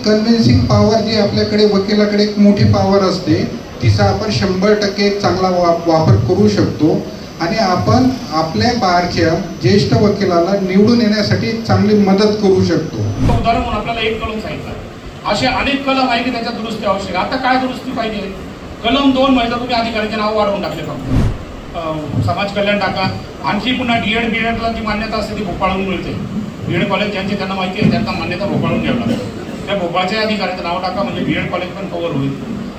Convincing power जी आपल्याकडे वकिलाकडे एक मोठी पॉवर असते तिचा आपण 100% चांगला वापर करू शकतो आणि आपण आपल्या बारच्या ज्येष्ठ वकिलाला निवडून येण्यासाठी चांगली मदत करू शकतो। उदाहरण म्हणून आपल्याला एक कलम सांगितलं, असे अनेक कलम आहे की त्याच्या दुरुस्ती आवश्यक। आता काय दुरुस्ती पाहिजे? कलम 2 मध्ये तुम्ही अधिकाऱ्याचे नाव वाढवून टाकले, फक्त समाज कल्याण टाका। आणखी पुन्हा बीएडला जी मान्यता असते ती भोपाळहून मिळते। बीएड कॉलेज ज्यांची त्यांना माहिती आहे त्यांना मान्यता भोपाळहून घ्यावी लागते। त्या भोपाळच्या अधिकाऱ्याचं नाव टाका म्हणजे बीएड कॉलेज पण कव्हर होईल।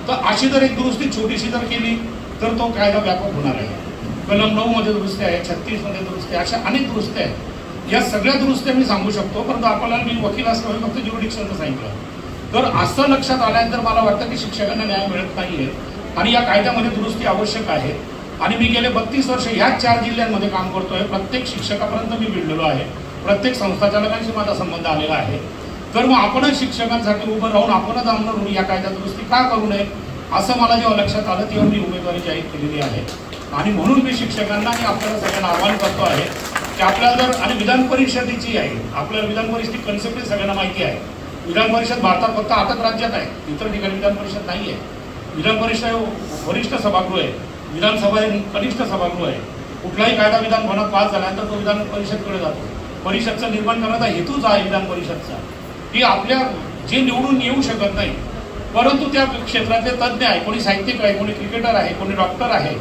तर अशी जर एक दुरुस्ती छोटीशी जर केली तर तो कायदा व्यापक होणार आहे। कलम 9 मध्ये दुरुस्ती आहे, 36 मध्ये दुरुस्ती, अशा अनेक दुरुस्त्या आहेत। या सगळ्या दुरुस्त्या मी सांगू शकतो, परंतु आपल्याला मी वकील असल्यामुळे फक्त ज्युरिडिक्शनचं सांगितलं। तर असं लक्षात आलं तर मला वाटतं की शिक्षकांना न्याय मिळत नाहीये आणि या कायद्यामध्ये दुरुस्ती आवश्यक आहे। आणि मी गेले 32 वर्ष ह्याच 4 जिल्ह्यांमध्ये काम करतोय। प्रत्येक शिक्षकापर्यंत मी भिडलेलो आहे, प्रत्येक संस्थाचालकांशी माझा संबंध आलेला आहे। तर मग आपणच शिक्षकांसाठी उभं राहून आपणच आमदार या कायदा दुरुस्ती का करू नये असं मला जेव्हा लक्षात आलं तेव्हा मी उमेदवारी जाहीर केलेली आहे। आणि म्हणून मी शिक्षकांना आणि आपल्याला सगळ्यांना आवाहन करतो आहे की आपल्याला जर, आणि विधान परिषदेची आहे, आपल्याला विधान परिषदेची कन्सेप्ट सगळ्यांना माहिती आहे। विधान परिषद भारतात फक्त 8 राज्यात आहे, इतर ठिकाणी विधान परिषद नाही आहे। विधान परिषद वरिष्ठ सभागृह आहे, विधानसभा हे कनिष्ठ सभागृह आहे। कुठलाही कायदा विधान भवनात पास झाल्यानंतर तो विधान परिषदकडे जातो। परिषदचं निर्माण करण्याचा हेतूच आहे विधान परिषदचा की आपल्या जे निवडून येऊ शकत नाही परंतु त्या क्षेत्रातले तज्ज्ञ आहे, कोणी साहित्यिक आहे, कोणी क्रिकेटर आहे, कोणी डॉक्टर आहे,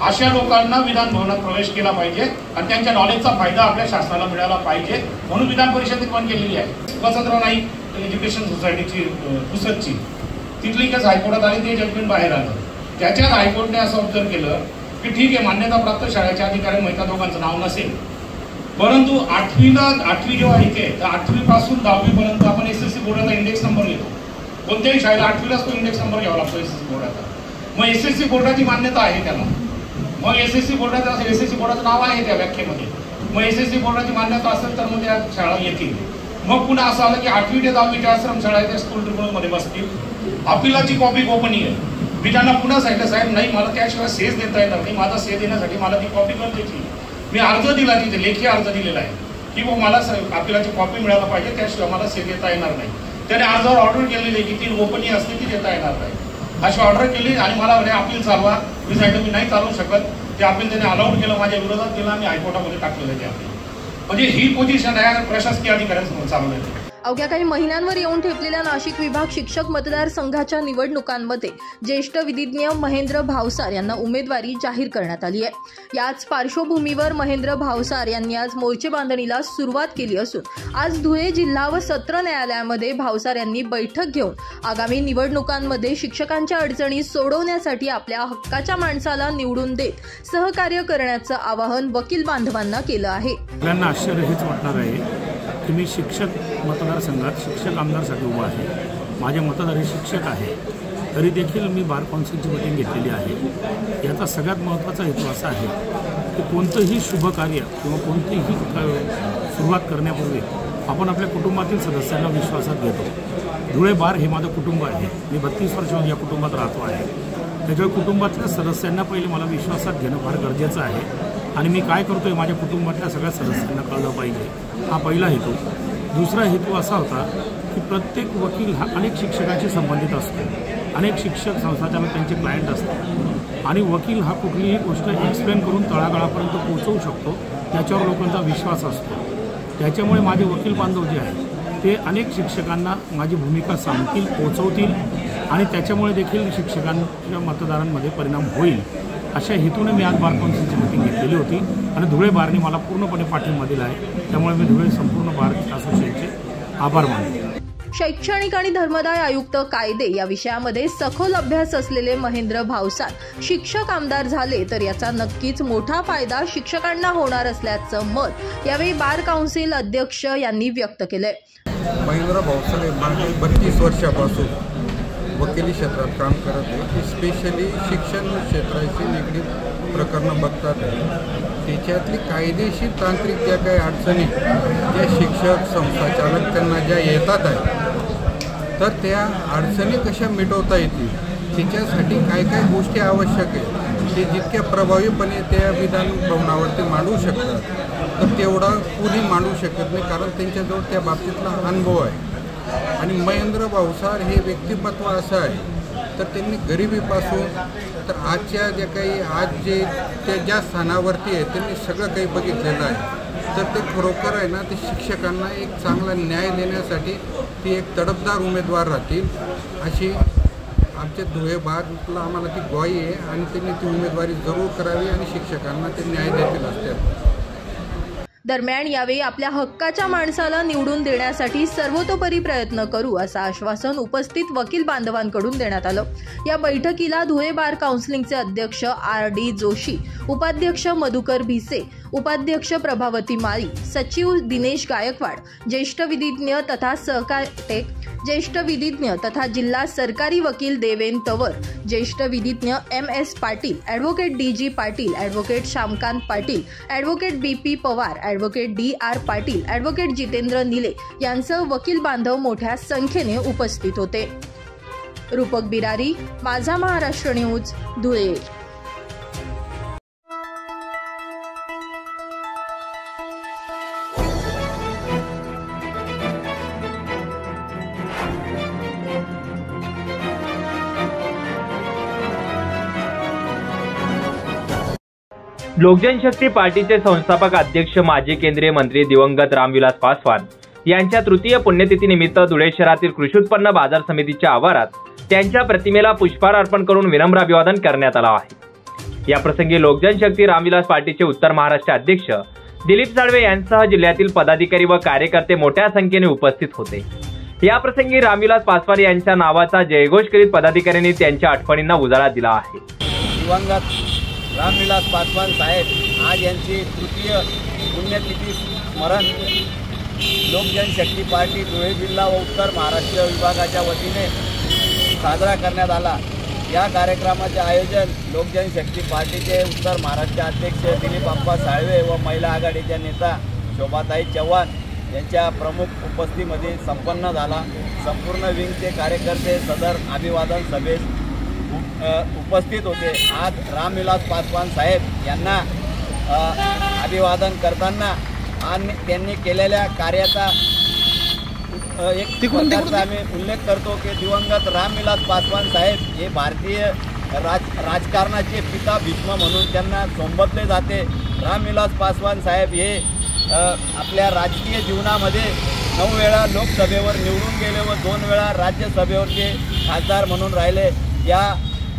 अशा लोकांना विधान भवनात प्रवेश केला पाहिजे आणि त्यांच्या नॉलेजचा फायदा आपल्या शासनाला मिळाला पाहिजे म्हणून विधान परिषद निर्माण केलेली आहे। वसंतराव नाईक एज्युकेशन सोसायटीची पुसदची तिथली केस हायकोर्टात आली, ते जजमेंट बाहेर आलं। त्याच्यात हायकोर्टने असं ऑब्झर्व केलं की ठीक आहे, मान्यताप्राप्त शाळेच्या अधिकारी महिला दोघांचं नाव नसेल, परंतु 8वी जेव्हा येते तर 8वी पासून 10वी पर्यंत आपण एसएससी बोर्डाचा इंडेक्स नंबर घेतो। कोणत्याही शाळेला 8वीलाच तो इंडेक्स नंबर घ्यावा लागतो एसएससी बोर्डाचा। मग एसएससी बोर्डाची मान्यता आहे त्याला, मग एसएससी बोर्डाचं असेल, एसएससी बोर्डाचं नाव आहे त्या व्याख्येमध्ये, मग एसएससी बोर्डाची मान्यता असेल तर मग त्या शाळा येतील। मग पुन्हा असं आलं की 8वी ते 10वी ज्या आश्रमशाळा आहेत त्या स्कूल ट्रिब्युनलमध्ये बसतील। अपिलाची कॉपी गोपनीय आहे। मी त्यांना पुन्हा सांगितलं, साहेब नाही मला त्याशिवाय सेस देता येणार नाही, माझा से देण्यासाठी मला ती कॉपी गरजेची। मी अर्ज दिला, तिथे लेखी अर्ज दिलेला आहे की मग मला अपिलाची कॉपी मिळायला पाहिजे, त्याशिवाय मला से देता येणार नाही। त्याने अर्जावर ऑर्डर केलेली आहे की ती गोपनीय असते, ती देता येणार नाही अशी ऑर्डर केली आणि मला म्हणे अपील चालवा। मी सांगितलं मी नाही चालवू शकत, ते अपील त्याने अलाउड केलं, माझ्या विरोधात केलं आणि हायकोर्टामध्ये टाकलेलं ते अपील। म्हणजे ही पोझिशन आहे प्रशासकीय अधिकाऱ्यांसमोर चालवण्याची। अवघ्या काही महिन्यांवर येऊन ठेपलेल्या नाशिक विभाग शिक्षक मतदारसंघाच्या निवडणुकांमध्ये ज्येष्ठ विधिज्ञ महेंद्र भावसार यांना उमेदवारी जाहीर करण्यात आली आहे। याच पार्श्वभूमीवर महेंद्र भावसार यांनी आज मोर्चे बांधणीला सुरुवात केली असून आज धुळे जिल्हा व सत्र न्यायालयामध्ये भावसार यांनी बैठक घेऊन आगामी निवडणुकांमध्ये शिक्षकांच्या अडचणी सोडवण्यासाठी आपल्या हक्काच्या माणसाला निवडून देत सहकार्य करण्याचं आवाहन वकील बांधवांना केलं आहे। सगळ्यांना आश्चर्य हेच वाटणार आहे की मी शिक्षक मतदारसंघात शिक्षक आमदारसाठी उभा आहे, माझे मतदार हे शिक्षक आहे, तरी देखील मी बार काउन्सिलची मीटिंग घेतलेली आहे। याचा सगळ्यात महत्त्वाचा हेतू असा आहे की कोणतंही शुभ कार्य किंवा कोणतीही सुरुवात करण्यापूर्वी आपण आपल्या कुटुंबातील सदस्यांना विश्वासात घेतो। धुळे बार हे माझं कुटुंब आहे, मी 32 वर्ष या कुटुंबात राहतो आहे, त्याच्यामुळे कुटुंबातल्या सदस्यांना पहिले मला विश्वासात घेणं फार गरजेचं आहे आणि मी काय करतोय माझ्या कुटुंबातल्या सगळ्या सदस्यांना कळलं पाहिजे, हा पहिला हेतू। दुसरा हेतू असा होता की प्रत्येक वकील हा अनेक शिक्षकांशी संबंधित असतो, अनेक शिक्षक संस्थाचालक त्यांचे क्लायंट असतात आणि वकील हा कुठलीही गोष्ट एक्सप्लेन करून तळागाळापर्यंत पोहोचवू शकतो, त्याच्यावर लोकांचा विश्वास असतो। त्याच्यामुळे माझे वकील बांधव जे आहेत ते अनेक शिक्षकांना माझी भूमिका सांगतील, पोहोचवतील आणि त्याच्यामुळे देखील शिक्षकांच्या मतदारांमध्ये परिणाम होईल अशा हेतूने मी आज बार काउन्सिलची मीटिंग घेतलेली होती आणि धुळे बारने मला पूर्णपणे पाठिंबा दिला आहे। त्यामुळे मी धुळे संपूर्ण बार असोसिएशनचे आभार मानतो। शैक्षणिक आणि धर्मदाय आयुक्त कायदे या विषयामध्ये सखोल अभ्यास असलेले महेंद्र भावसार शिक्षक आमदार झाले तर याचा नक्कीच मोठा फायदा शिक्षकांना होणार असल्याचं मत यावेळी बार काउन्सिल अध्यक्ष यांनी व्यक्त केलंय। महेंद्र भावसार मागील 32 वर्षापासून वकिली क्षेत्रात काम करत आहे, स्पेशली शिक्षण क्षेत्राशी निगडीत प्रकरणं बघतात आहे। त्याच्यातली कायदेशीर तांत्रिक ज्या काही अडचणी ज्या शिक्षक संस्थाचालक त्यांना ज्या येतात आहेत तर त्या अडचणी कशा मिटवता येतील त्याच्यासाठी काय काय गोष्टी आवश्यक आहेत ते जितक्या प्रभावीपणे त्या विधान भवनावरती मांडू शकतात तर तेवढा कुणी मांडू शकत नाही, कारण त्यांच्याजवळ त्या बाबतीतला अनुभव आहे। आणि महेंद्र भावसार हे व्यक्तिमत्व असं आहे तर त्यांनी गरिबीपासून तर आजच्या जे काही आज जे ते ज्या स्थानावरती आहे त्यांनी सगळं काही बघितलेलं आहे. तर ते खरोखर आहे ना ते शिक्षकांना एक चांगला न्याय देण्यासाठी ती एक तडफदार उमेदवार राहतील अशी आमच्या धुळे भागातला आम्हाला ती ग्वाही आहे आणि त्यांनी ती उमेदवारी जरूर करावी आणि शिक्षकांना ते न्याय देतील असते. दरम्यान यावेळी आपल्या हक्काच्या माणसाला निवडून देण्यासाठी सर्वतोपरी प्रयत्न करू असं आश्वासन उपस्थित वकील बांधवांकडून देण्यात आलं. या बैठकीला धुळे बार काउन्सिलिंगचे अध्यक्ष RD जोशी, उपाध्यक्ष मधुकर भिसे, उपाध्यक्ष प्रभावती माळी, सचिव दिनेश गायकवाड, ज्येष्ठ विधिज्ञ तथा सहकार ज्येष्ठ विधिज्ञ तथा जिल्हा सरकारी वकील देवेन तवर, ज्येष्ठ विधिज्ञ MS Patil, advocate DG Patil, advocate Shyamkant Patil, advocate BP Pawar, advocate DR Patil, advocate Jitendra निले यांसह वकील बांधव मोठ्या संख्येने उपस्थित होते. रूपक बिरारी, माझा महाराष्ट्र न्यूज, धुळे. लोकजनशक्ती पार्टीचे संस्थापक अध्यक्ष माजी केंद्रीय मंत्री दिवंगत रामविलास पासवान यांच्या तृतीय पुण्यतिथीनिमित्त धुळे शहरातील कृषी उत्पन्न बाजार समितीच्या आवारात त्यांच्या प्रतिमेला पुष्पहार अर्पण करून विनम्र अभिवादन करण्यात आलं आहे. या प्रसंगी लोकजनशक्ती रामविलास पार्टीचे उत्तर महाराष्ट्र अध्यक्ष दिलीप साळवे यांसह जिल्ह्यातील पदाधिकारी व कार्यकर्ते मोठ्या संख्येने उपस्थित होते. या प्रसंगी रामविलास पासवान यांच्या नावाचा जयघोष करीत पदाधिकाऱ्यांनी त्यांच्या आठवणींना उजाळा दिला आहे. दिवंगत रामविलास पासवान साहेब आज यांची तृतीय पुण्यतिथी स्मरण लोकजनशक्ती पार्टी धुळे जिल्हा व उत्तर महाराष्ट्र विभागाच्या वतीने साजरा करण्यात आला. या कार्यक्रमाचे आयोजन लोकजनशक्ती पार्टीचे उत्तर महाराष्ट्र अध्यक्ष दिलीप अप्पा साळवे व महिला आघाडीच्या नेता शोभाताई चव्हाण यांच्या प्रमुख उपस्थितीमध्ये संपन्न झाला. संपूर्ण विंगचे कार्यकर्ते सदर अभिवादन सभेस उपस्थित होते. आज रामविलास पासवान साहेब यांना अभिवादन करताना आणि त्यांनी केलेल्या कार्याचा एक प्रकारचा आम्ही उल्लेख करतो की दिवंगत रामविलास पासवान साहेब हे भारतीय राजकारणाचे पिता भीष्म म्हणून त्यांना संबोधले जाते. रामविलास पासवान साहेब हे आपल्या राजकीय जीवनामध्ये 9 वेळा लोकसभेवर निवडून गेले व 2 वेळा राज्यसभेवरचे खासदार म्हणून राहिले. या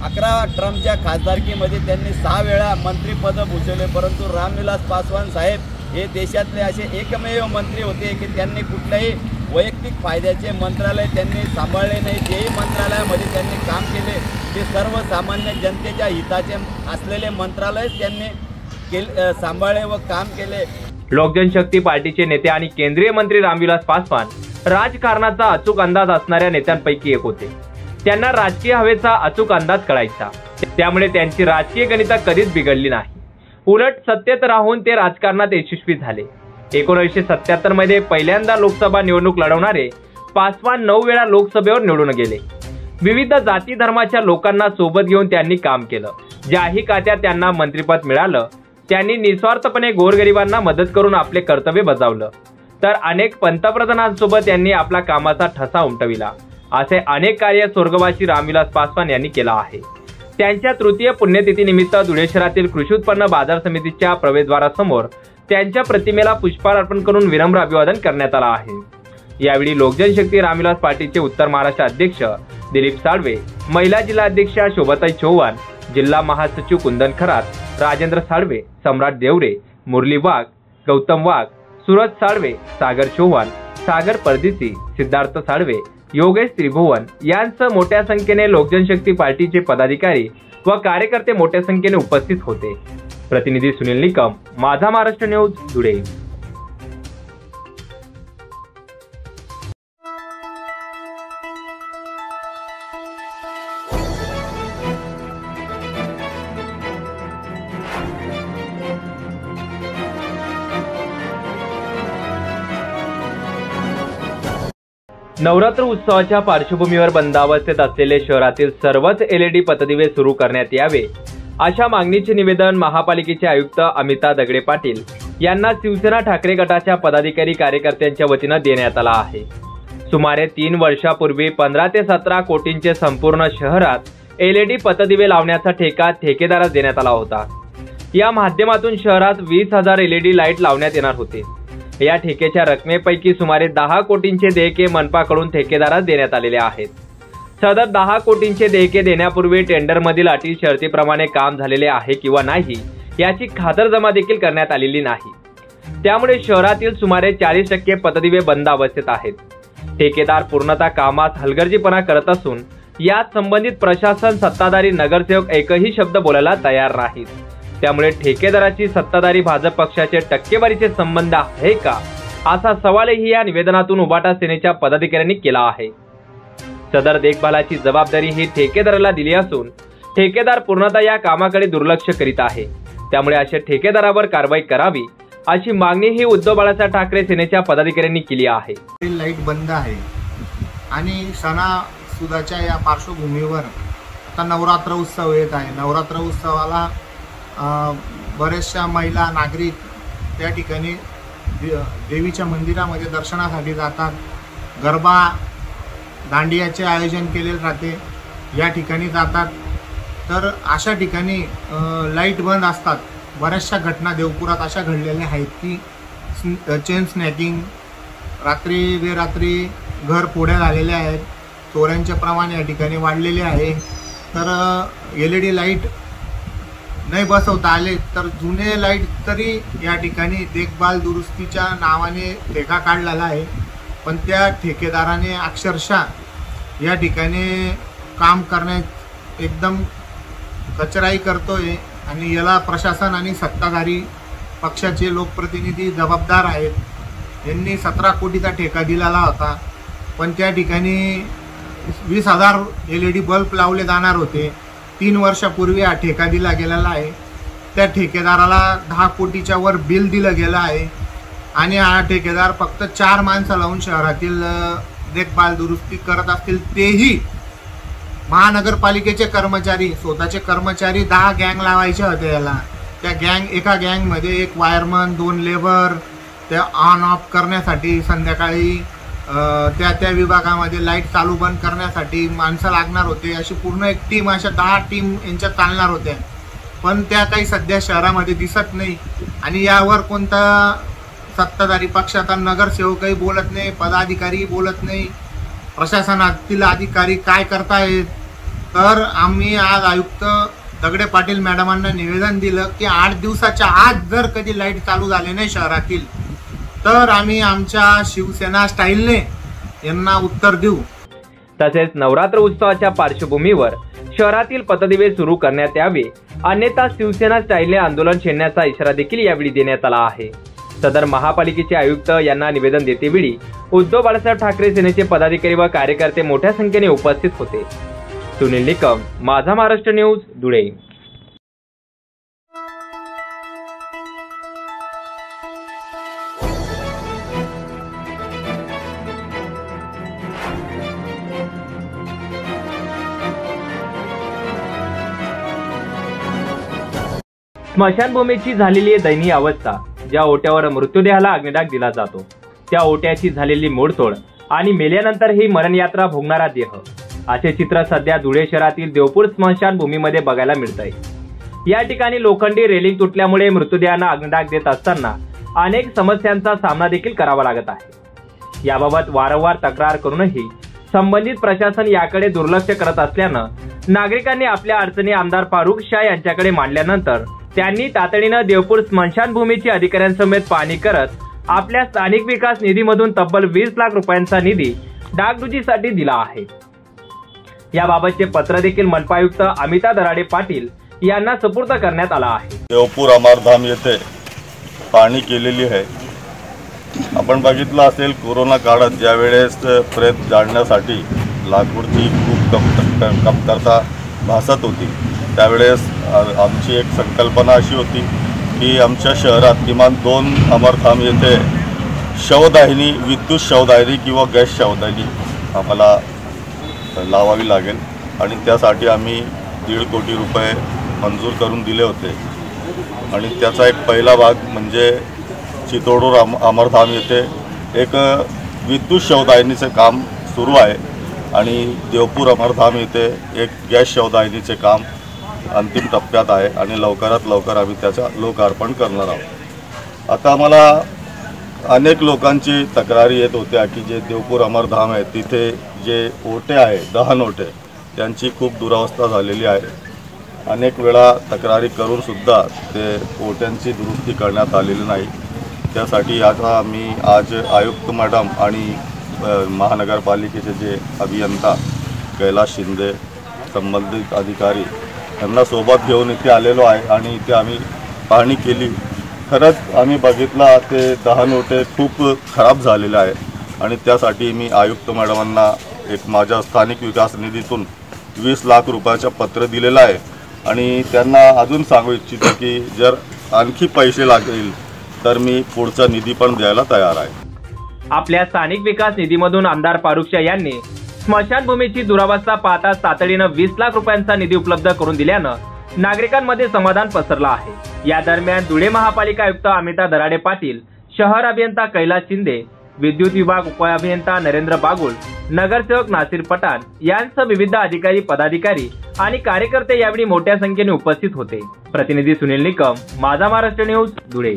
11 टर्मच्या खासदारकीमध्ये त्यांनी 6 वेळा मंत्रिपद भूषवले. परंतु रामविलास पासवान साहेब हे देशातले असे एकमेव मंत्री होते की त्यांनी कुठल्याही वैयक्तिक फायद्याचे मंत्रालय त्यांनी सांभाळले नाही. जेही मंत्रालयामध्ये त्यांनी काम केले ते सर्वसामान्य जनतेच्या हिताचे असलेले मंत्रालय त्यांनी सांभाळले व काम केले. लोकजनशक्ती पार्टीचे नेते आणि केंद्रीय मंत्री रामविलास पासवान राजकारणाचा अचूक अंदाज असणाऱ्या नेत्यांपैकी एक होते. त्यांना राजकीय हवेचा अचूक अंदाज कळायचा. त्यामुळे त्यांची राजकीय गणितं कधीच बिघडली नाही. उलट सत्तेत राहून ते राजकारणात यशस्वी झाले. 1977 मध्ये पहिल्यांदा लोकसभा निवडणूक लढवणारे पासवान 9 वेळा लोकसभेवर निवडून गेले. विविध जाती धर्माच्या लोकांना सोबत घेऊन त्यांनी काम केलं. ज्याही खात्यात त्यांना मंत्रिपद मिळालं त्यांनी निस्वार्थपणे गोरगरिबांना मदत करून आपले कर्तव्य बजावलं. तर अनेक पंतप्रधानांसोबत त्यांनी आपला कामाचा ठसा उमटविला. असे अनेक कार्य स्वर्गवासी रामविलास पासवान यांनी केलं आहे. त्यांच्या तृतीय पुण्यतिथीनिमित्त धुळे शहरातील कृषी उत्पन्न बाजार समितीच्या प्रवेशद्वारासमोर त्यांच्या प्रतिमेला पुष्पहार अर्पण करून विनम्र अभिवादन करण्यात आलं आहे. यावेळी लोकजनशक्ती रामविलास पार्टीचे उत्तर महाराष्ट्र अध्यक्ष दिलीप साळवे, महिला जिल्हा अध्यक्षा शोभाताई चव्हाण, जिल्हा महासचिव कुंदन खरात, राजेंद्र साळवे, सम्राट देवरे, मुरली वाघ, गौतम वाघ, सूरज साळवे, सागर चव्हाण, सागर परदेशी, सिद्धार्थ साळवे, योगेश त्रिभुवन यांसह मोठ्या संख्येने लोकजनशक्ती पार्टीचे पदाधिकारी व कार्यकर्ते मोठ्या संख्येने उपस्थित होते. प्रतिनिधी सुनील निकम, माझा महाराष्ट्र न्यूज, धुळे. नवरात्र उत्सवाच्या पार्श्वभूमीवर बंद अवस्थेत असलेले शहरातील सर्वच LED पथदिवे सुरू करण्यात यावे अशा मागणीचे निवेदन महापालिकेचे आयुक्त अमिता दगडे पाटील यांना शिवसेना ठाकरे गटाच्या पदाधिकारी कार्यकर्त्यांच्या वतीनं देण्यात आलं आहे. सुमारे 3 वर्षापूर्वी 15 ते 17 कोटींचे संपूर्ण शहरात LED पथदिवे लावण्याचा ठेका ठेकेदारास देण्यात आला होता। या माध्यमातून शहरात 20,000 LED लाईट लावण्यात येणार होते। या ठेकेच्या रकमेपैकी सुमारे 10 कोटींचे देयके मनपाकडून ठेकेदारास देण्यात आलेले आहेत। सदर 10 कोटींचे देयके देण्यापूर्वी टेंडरमधील अटी शर्तीप्रमाणे काम झालेले आहे किंवा नाही याची खातरजमा देखील करण्यात आलेली नाही। त्यामुळे शहरातील सुमारे 40% पथदिवे बंद अवस्थेत आहेत। ठेकेदार पूर्णतः कामात हलगर्जीपणा करत असून यात संबंधित प्रशासन, सत्ताधारी, नगरसेवक एकही शब्द बोलायला तयार नाहीत। त्यामुळे ठेकेदाराची सत्ताधारी भाजप पक्षाचे टक्केवारीचे संबंध आहे का, असा सवालही या निवेदनातून उभाटा सेनेच्या पदाधिकाऱ्यांनी केला आहे। सदर देखभालाची जबाबदारी ही ठेकेदाराला दिली असून ठेकेदार पूर्णतः या कामाकडे दुर्लक्ष करीत आहे। त्यामुळे अशा ठेकेदारावर कारवाई करावी अशी मागणी ही उद्धव बाळासाहेब ठाकरे सेनेच्या पदाधिकाऱ्यांनी केली आहे। लाईट बंद आहे आणि सणासुदाच्या या पार्श्वभूमीवर आता नवरात्र उत्सव येत आहे। नवरात्र उत्सवाला बरेचशा महिला, नागरिक त्या ठिकाणी देवीच्या मंदिरामध्ये दर्शनासाठी जातात। गरबा, दांडियाचे आयोजन केले जाते, या ठिकाणी जातात। तर अशा ठिकाणी लाईट बंद असतात। बऱ्याचशा घटना देवपुरात अशा घडलेल्या आहेत की चेन स्नॅकिंग, रात्री बेरात्री घर पोड्या झालेल्या आहेत, चोऱ्यांचे प्रमाण या ठिकाणी वाढलेले आहे। तर LED लाईट नाही बसवता आले तर जुने लाईट तरी या ठिकाणी देखभाल दुरुस्तीच्या नावाने ठेका काढलेला आहे, पण त्या ठेकेदाराने अक्षरशः या ठिकाणी काम करण्यात एकदम कचराई करतोय आणि याला प्रशासन आणि सत्ताधारी पक्षाचे लोकप्रतिनिधी जबाबदार आहेत। यांनी 17 कोटीचा ठेका दिलेला होता, पण त्या ठिकाणी 20,000 LED बल्ब लावले जाणार होते। 3 वर्षापूर्वी हा ठेका दिला गेलेला आहे। त्या ठेकेदाराला 10 कोटीच्या वर बिल दिलं गेलं आहे आणि हा ठेकेदार फक्त 4 माणसं लावून शहरातील देखभाल दुरुस्ती करत असतील, तेही महानगरपालिकेचे कर्मचारी, स्वतःचे कर्मचारी 10 गँग लावायचे होते याला। त्या एका गँगमध्ये एक वायरमन, 2 लेबर, त्या ऑन ऑफ करण्यासाठी संध्याकाळी त्या विभागामध्ये लाईट चालू बंद करण्यासाठी माणसं लागणार होते। अशी पूर्ण एक टीम, अशा 10 टीम यांच्या चालणार होत्या, पण त्या काही सध्या शहरामध्ये दिसत नाही। आणि यावर कोणता सत्ताधारी पक्षाचा नगरसेवकही बोलत नाही, पदाधिकारी बोलत नाही, प्रशासनातील अधिकारी काय करतायत। तर आम्ही आज आयुक्त दगडे पाटील मॅडमांना निवेदन दिलं की 8 दिवसाच्या आत जर कधी लाईट चालू झाले नाही शहरातील तर आम्ही आमच्या शिवसेना स्टाईलने यांना उत्तर देऊ। तसेच नवरात्र उत्सवाच्या पार्श्वभूमीवर शहरातील पथदिवे सुरू करण्यात यावे, अन्यथा शिवसेना स्टाईलने आंदोलन छेडण्याचा इशारा देखील यावेळी देण्यात आला आहे। सदर महापालिकेचे आयुक्त यांना निवेदन देतेवेळी उद्धव बाळासाहेब ठाकरे सेनेचे पदाधिकारी व कार्यकर्ते मोठ्या संख्येने उपस्थित होते। सुनील निकम, माझा महाराष्ट्र न्यूज, धुळे। स्मशानभूमीची झालेली दयनीय अवस्था, ज्या ओट्यावर मृतदेहाला अग्निडाग दिला जातो त्या ओट्याची झालेली मोडतोड आणि मेल्यानंतरही मरणयात्रा भोगणारा देह, असे चित्र सध्या धुळे शहरातील देवपूर स्मशानभूमीमध्ये बघायला मिळतंय। या ठिकाणी लोखंडी रेलिंग तुटल्यामुळे मृतदेहांना अग्निडाग देत असताना अनेक समस्यांचा सामना देखील करावा लागत आहे। याबाबत वारंवार तक्रार करूनही संबंधित प्रशासन याकडे दुर्लक्ष करत असल्यानं नागरिकांनी आपल्या अडचणी आमदार फारुख शाह यांच्याकडे मांडल्यानंतर त्यांनी तातडीनं देवपूर स्मशानभूमीची अधिकाऱ्यांसमेत पाहणी करत आपल्या स्थानिक विकास निधीमधून तब्बल 20 लाख रुपयांचा निधी डागडुजीसाठी दिला आहे। याबाबतचे पत्र देखील मनपायुक्त अमिता दराडे पाटील यांना सुपूर्द करण्यात आला आहे। देवपूर अमरधाम येथे पाहणी केलेली आहे। आपण बघितलं असेल, कोरोना काळात ज्यावेळेस प्रेत जाळण्यासाठी लाकूडची खूप कमतरता भासत होती, त्यावेळेस आमची एक संकल्पना अशी होती की आमच्या शहरात किमान 2 अमरधाम येथे शवदाहिनी, विद्युत शवदाहिनी किंवा गॅस शवदाहिनी आम्हाला लावावी लागेल आणि त्यासाठी आम्ही 1.5 कोटी रुपये मंजूर करून दिले होते। आणि त्याचा एक पहिला भाग म्हणजे चितोडूर अमरधाम येथे एक विद्युत शवदाहिनीचे काम सुरू आहे आणि देवपूर अमरधाम येथे एक गॅस शवदाहिनीचे काम अंतिम टप्प्यात आहे आणि लवकरात लवकर आम्ही त्याचा लोकार्पण करणार आहोत। आता आम्हाला अनेक लोकांची तक्रारी येत होत्या की जे देवपूर अमरधाम आहे तिथे जे ओटे आहे दहन ओटे त्यांची खूप दुरावस्था झालेली आहे। अनेक वेळा तक्रारी करून सुद्धा ते ओट्यांची दुरुस्ती करण्यात आलेली नाही। त्यासाठी आता मी आज आयुक्त मॅडम आणि महानगरपालिकेचे जे अभियंता कैलास शिंदे संबंधित अधिकारी यांना सोबत घेऊन इथे आलेलो आहे आणि इथे आम्ही पाहणी केली। खरंच आम्ही बघितला ते दहन ओटे खूप खराब झालेले आहे आणि त्यासाठी मी आयुक्त मॅडमांना एक माझ्या स्थानिक विकास निधीतून 20 लाख रुपयाचं पत्र दिलेलं आहे आणि त्यांना अजून सांगू इच्छितो की जर आणखी पैसे लागतील तर मी पुढचा निधी पण द्यायला तयार आहे। आपल्या स्थानिक विकास निधीमधून आमदार फारुख शाह यांनी स्मशानभूमीची दुरावस्था पाहता तातडीनं 20 लाख रुपयांचा निधी उपलब्ध करून दिल्यानं नागरिकांमध्ये समाधान पसरलं आहे। या दरम्यान धुळे महापालिका आयुक्त अमिता दराडे पाटील, शहर अभियंता कैलास शिंदे, विद्युत विभाग उपअभियंता नरेंद्र बागुल, नगरसेवक नासिर पठाण यांसह विविध अधिकारी, पदाधिकारी आणि कार्यकर्ते यावेळी मोठ्या संख्येने उपस्थित होते। प्रतिनिधी सुनील निकम, माझा महाराष्ट्र न्यूज, धुळे।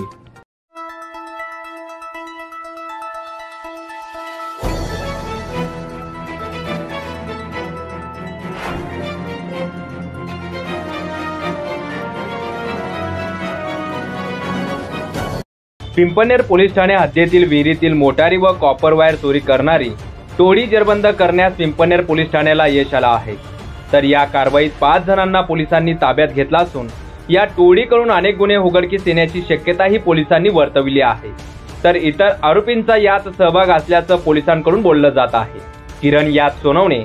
पिंपळनेर पोलीस ठाणे हद्दीतील विहिरीतील मोटारी व कॉपर वायर चोरी करणारी टोळी जेरबंद करण्यास पिंपळनेर पोलीस ठाण्याला यश आलं आहे। तर या कारवाईत 5 जणांना पोलिसांनी ताब्यात घेतला असून या टोळीकडून अनेक गुन्हे उघडकीस येण्याची शक्यताही पोलिसांनी वर्तवली आहे। तर इतर आरोपींचा यात सहभाग असल्याचं पोलिसांकडून बोललं जात आहे। किरण यात सोनवणे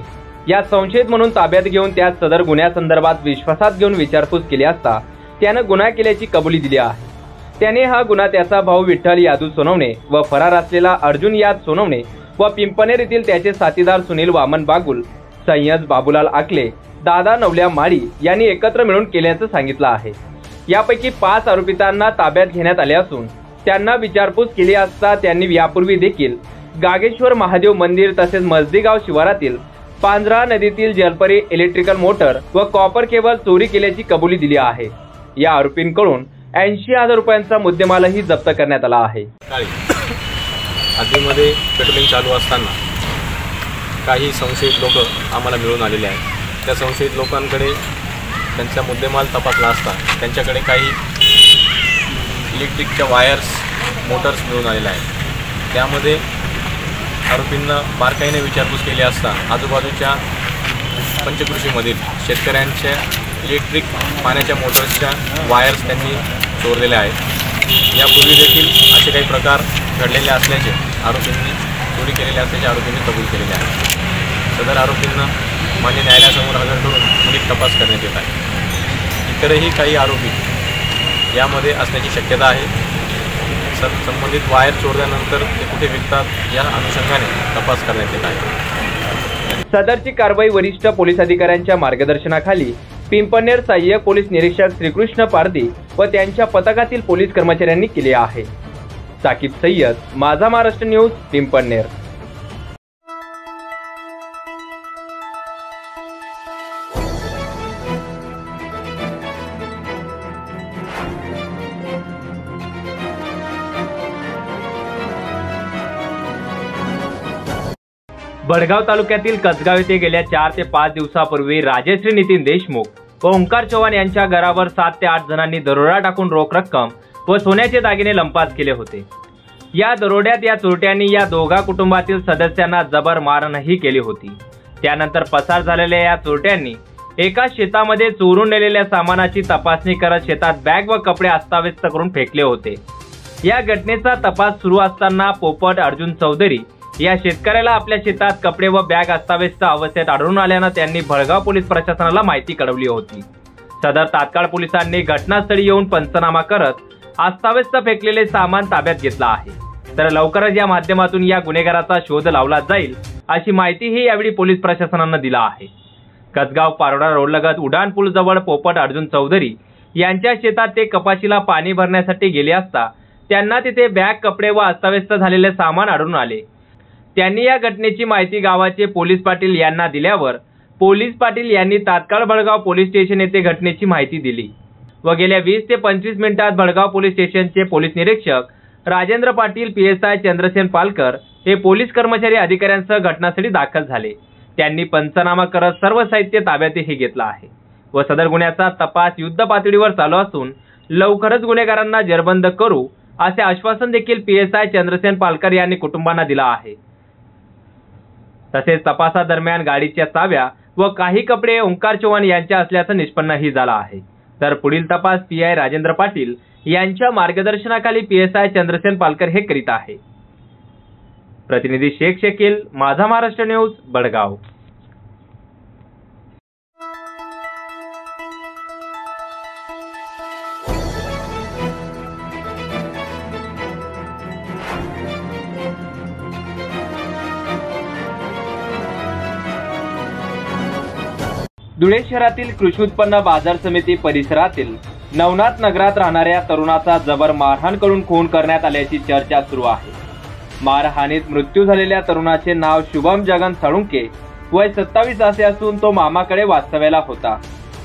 या संशयित म्हणून ताब्यात घेऊन त्यास सदर गुन्ह्यासंदर्भात विश्वासात घेऊन विचारपूस केली असता त्यानं गुन्हा केल्याची कबुली दिली आहे। त्याने हा गुन्हा त्याचा भाऊ विठ्ठल यादू सोनवणे व फरार असलेला अर्जुन याद सोनवणे व पिंपळनेर येथील त्याचे साथीदार सुनील वामन बागुल, सय्यद बाबूलाल आकले, दादा नवल्या माळी यांनी एकत्र मिळून केल्याचं सांगितलं आहे। यापैकी 5 आरोपितांना ताब्यात घेण्यात आले असून त्यांना विचारपूस केली असता त्यांनी यापूर्वी देखील गागेश्वर महादेव मंदिर तसेच मजदीगाव शिवारातील पांझरा नदीतील जलपरी इलेक्ट्रिकल मोटर व कॉपर केबल चोरी केल्याची कबुली दिली आहे। या आरोपींकडून 80,000 रुपयांचा मुद्देमालही जप्त करण्यात आला आहे। हद्दीमध्ये पेट्रोलिंग चालू असताना काही संशयित लोक आम्हाला मिळून आलेले आहेत। त्या संशयित लोकांकडे त्यांचा मुद्देमाल तपासला असता त्यांच्याकडे काही इलेक्ट्रिकच्या वायर्स, मोटर्स मिळून आलेल्या आहेत। त्यामध्ये आरोपींना बारकाईने विचारपूस केली असता आजूबाजूच्या पंचकृषीमधील शेतकऱ्यांच्या इलेक्ट्रिक पाण्याच्या मोटर्सच्या वायर्स त्यांनी चोरलेल्या आहेत। यापूर्वी देखील असे काही प्रकार घडलेले असल्याचे आरोपींनी चोरी केलेले असल्याचे आरोपींनी कबूल केलेले आहे। सदर आरोपींना मान्य न्यायालयासमोर हजर करून पुढील तपास करण्यात येत आहे। इतरही काही आरोपी यामध्ये असण्याची शक्यता आहे। संबंधित वायर चोरल्यानंतर ते कुठे विकतात या अनुषंगाने तपास करण्यात येत आहे। सदरची कारवाई वरिष्ठ पोलीस अधिकाऱ्यांच्या मार्गदर्शनाखाली पिंपळनेर सहाय्यक पोलीस निरीक्षक श्रीकृष्ण पारधी व त्यांच्या पथकातील पोलीस कर्मचाऱ्यांनी केली आहे। साकिब सय्यद, माझा महाराष्ट्र न्यूज, पिंपळनेर। भडगाव तालुक्यातील कसगाव येथे गेल्या 4 ते 5 दिवसापूर्वी राजश्री नितीन देशमुख व ओंकार चव्हाण यांच्या घरावर 7 ते 8 जणांनी दरोडा टाकून रोख रक्कम व सोन्याचे दागिने लंपास केले होते। या दरोड्यात या चोरट्यांनी या दोघा कुटुंबातील सदस्यांना जबर मारहाणही केली होती। त्यानंतर पसार झालेल्या या चोरट्यांनी एका शेतामध्ये चोरून नेलेल्या सामानाची तपासणी करत शेतात बॅग व कपडे अस्ताव्यस्त करून फेकले होते। या घटनेचा तपास सुरू असताना पोपट अर्जुन चौधरी या शेतकऱ्याला आपल्या शेतात कपडे व बॅग अस्ताव्यस्त अवस्थेत आढळून आल्यानं त्यांनी भडगाव पोलीस प्रशासनाला माहिती कळवली होती। सदर तात्काळ पोलिसांनी घटनास्थळी येऊन पंचनामा करत अस्ताव्यस्त फेकलेले सामान ताब्यात घेतला आहे। तर लवकरच या माध्यमातून या गुन्हेगाराचा शोध लावला जाईल अशी माहितीही यावेळी पोलीस प्रशासनानं दिला आहे। कसगाव पारोडा रोडलगत उड्डाण पूल जवळ पोपट अर्जुन चौधरी यांच्या शेतात ते कपाशीला पाणी भरण्यासाठी गेले असता त्यांना तिथे बॅग, कपडे व अस्ताव्यस्त झालेले सामान आढळून आले। त्यांनी या घटनेची माहिती गावाचे पोलीस पाटील यांना दिल्यावर पोलीस पाटील यांनी तात्काळ भडगाव पोलीस स्टेशन येथे घटनेची माहिती दिली व गेल्या 20 ते 25 मिनिटात भडगाव पोलीस स्टेशनचे पोलीस निरीक्षक राजेंद्र पाटील, PSI चंद्रसेन पालकर हे पोलीस कर्मचारी अधिकाऱ्यांसह घटनास्थळी दाखल झाले. त्यांनी पंचनामा करत सर्व साहित्य ताब्यातही घेतलं आहे व सदर गुन्ह्याचा तपास युद्ध पातळीवर चालू असून लवकरच गुन्हेगारांना जेरबंद करू असे आश्वासन देखील PSI चंद्रसेन पालकर यांनी कुटुंबांना दिला आहे. तसेच तपासादरम्यान गाडीच्या चाव्या व काही कपडे ओंकार चव्हाण यांच्या असल्याचं निष्पन्नही झालं आहे. तर पुढील तपास PI राजेंद्र पाटील यांच्या मार्गदर्शनाखाली PSI चंद्रसेन पालकर हे करीत आहे. प्रतिनिधी शेख शकील, माझा महाराष्ट्र न्यूज, बडगाव. धुळे शहरातील कृषी उत्पन्न बाजार समिती परिसरातील नवनाथ नगरात राहणाऱ्या तरुणाचा जबर मारहाण करून खून करण्यात आल्याची चर्चा सुरू आहे. मारहाणीत मृत्यू झालेल्या तरुणाचे नाव शुभम जगन साळुंके, वय 27 असे असून तो मामाकडे वास्तव्याला होता.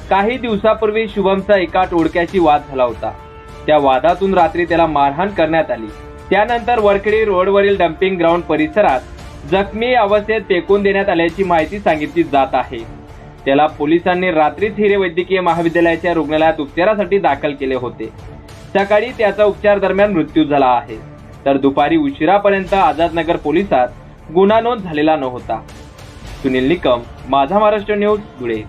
काही दिवसापूर्वी शुभमचा एका टोळक्याशी वाद झाला होता. त्या वादातून रात्री त्याला मारहाण करण्यात आली. त्यानंतर वरखेडी रोडवरील डम्पिंग ग्राउंड परिसरात जखमी अवस्थेत फेकून देण्यात आल्याची माहिती सांगितली जात आहे. त्याला पोलिसांनी रात्रीच हिरे वैद्यकीय महाविद्यालयाच्या रुग्णालयात उपचारासाठी दाखल केले होते. सकाळी त्याचा उपचार दरम्यान मृत्यू झाला आहे. तर दुपारी उशिरापर्यंत आझादनगर पोलिसात गुन्हा नोंद झालेला नव्हता. सुनील निकम, माझा महाराष्ट्र न्यूज, धुळे.